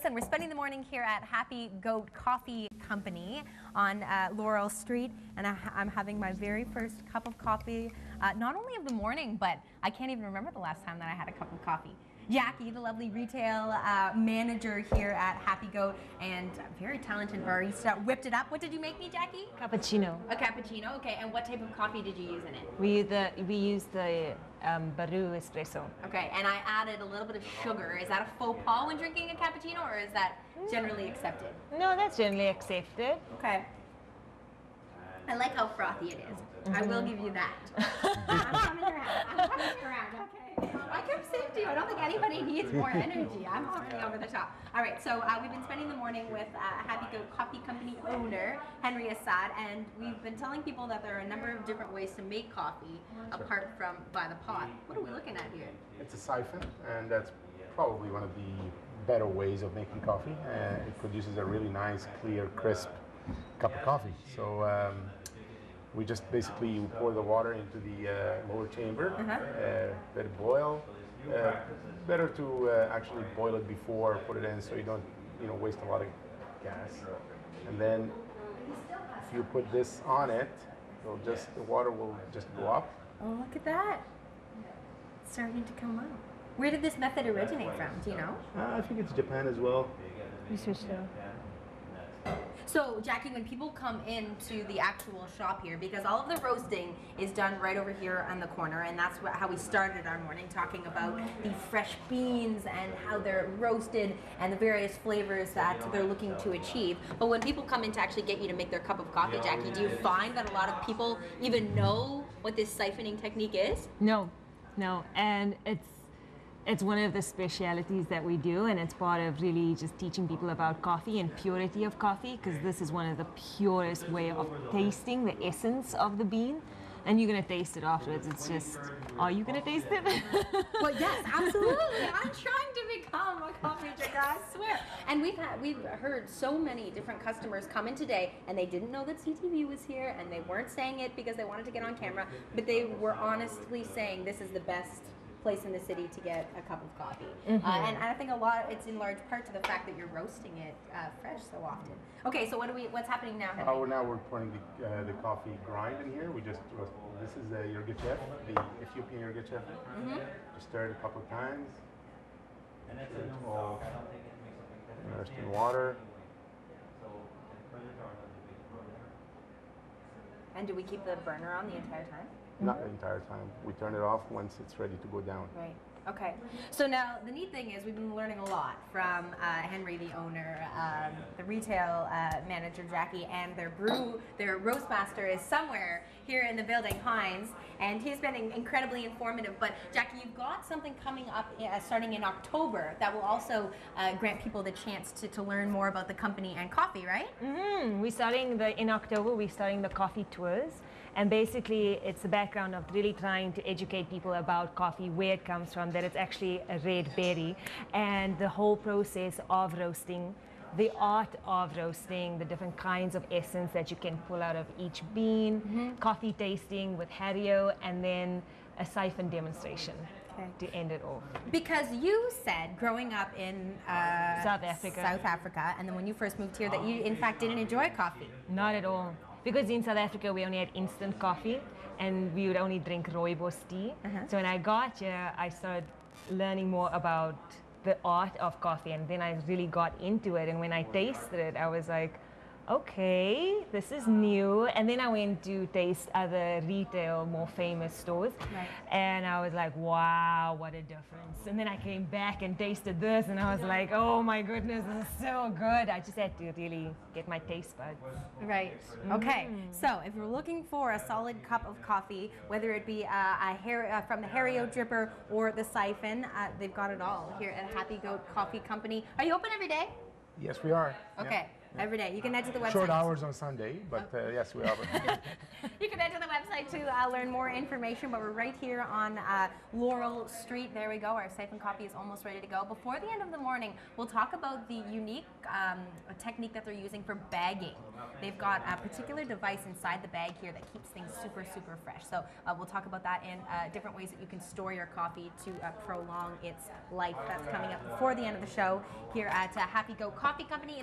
Listen, we're spending the morning here at Happy Goat Coffee Company on Laurel Street, and I'm having my very first cup of coffee, not only of the morning, but I can't even remember the last time that I had a cup of coffee. Jackie, the lovely retail manager here at Happy Goat, and very talented barista, whipped it up. What did you make me, Jackie? Cappuccino. A cappuccino, okay. And what type of coffee did you use in it? We use the brew espresso. Okay, and I added a little bit of sugar. Is that a faux pas when drinking a cappuccino, or is that generally accepted? No, that's generally accepted. Okay. I like how frothy it is. I will give you that. I'm coming around. I'm coming around, okay? I kept saying to you, I don't think anybody needs more energy. I'm already over the top. All right, so we've been spending the morning with Happy Goat Coffee Company owner, Henry ASSAD, and we've been telling people that there are a number of different ways to make coffee apart from by the pot. What are we looking at here? It's a siphon, and that's probably one of the better ways of making coffee. It produces a really nice, clear, crisp cup of coffee. So we just basically pour the water into the lower chamber, let it boil. Better to actually boil it before put it in, so you don't waste a lot of gas. And then if you put this on it, the water will just go up. Oh, look at that! It's starting to come up. Where did this method originate from? Do you know? I think it's Japan as well. Research though. So, Jackie, when people come into the actual shop here, because all of the roasting is done right over here on the corner, and that's how we started our morning, talking about the fresh beans and how they're roasted and the various flavors that they're looking to achieve. But when people come in to actually get you to make their cup of coffee, Jackie, do you find that a lot of people even know what this siphoning technique is? No, and it's one of the specialities that we do, and it's part of really just teaching people about coffee and purity of coffee, because this is one of the purest way of tasting the essence of the bean. And you're going to taste it afterwards. It's just, are you going to taste it? Well, yes, absolutely. I'm trying to become a coffee drinker, I swear. And we've heard so many different customers come in today, and they didn't know that CTV was here, and they weren't saying it because they wanted to get on camera, but they were honestly saying this is the best place in the city to get a cup of coffee. And I think it's in large part to the fact that you're roasting it fresh so often. Okay, so what's happening now, Henry? We're pouring the coffee grind in here. We just roast. This is the Yirgacheffe, the Ethiopian Yirgacheffe. Just stir it a couple of times. Stir it all immersed in water. And do we keep the burner on the entire time? Not the entire time. We turn it off once it's ready to go down. Right. Okay. So now the neat thing is we've been learning a lot from Henry, the owner, the retail manager, Jackie, and their roast master is somewhere here in the building, Heinz, and he's been incredibly informative. But Jackie, you've got something coming up starting in October that will also grant people the chance to learn more about the company and coffee, right? In October, we're starting the coffee tours. And basically, it's the background of really trying to educate people about coffee, where it comes from, that it's actually a red berry, and the whole process of roasting, the art of roasting, the different kinds of essence that you can pull out of each bean, coffee tasting with Hario, and then a siphon demonstration to end it off. Because you said growing up in South Africa, and then when you first moved here, that you in fact didn't enjoy coffee. Not at all. Because in South Africa, we only had instant coffee, and we would only drink rooibos tea. So when I got here, I started learning more about the art of coffee, and then I really got into it. And when I tasted it, I was like, okay, this is new. And then I went to taste other retail, more famous stores. And I was like, wow, what a difference. And then I came back and tasted this, and I was like, oh my goodness, this is so good. I just had to really get my taste buds. Right. Okay. So if you're looking for a solid cup of coffee, whether it be from the Hario dripper or the siphon, they've got it all here at Happy Goat Coffee Company. Are you open every day? Yes, we are. Okay. Every day. You can head to the website. Short hours on Sunday, but yes, we are. You can head to the website to learn more information, but we're right here on Laurel Street. There we go. Our siphon coffee is almost ready to go. Before the end of the morning, we'll talk about the unique technique that they're using for bagging. They've got a particular device inside the bag here that keeps things super, super fresh. So we'll talk about that and different ways that you can store your coffee to prolong its life. That's coming up before the end of the show here at Happy Go Coffee Company.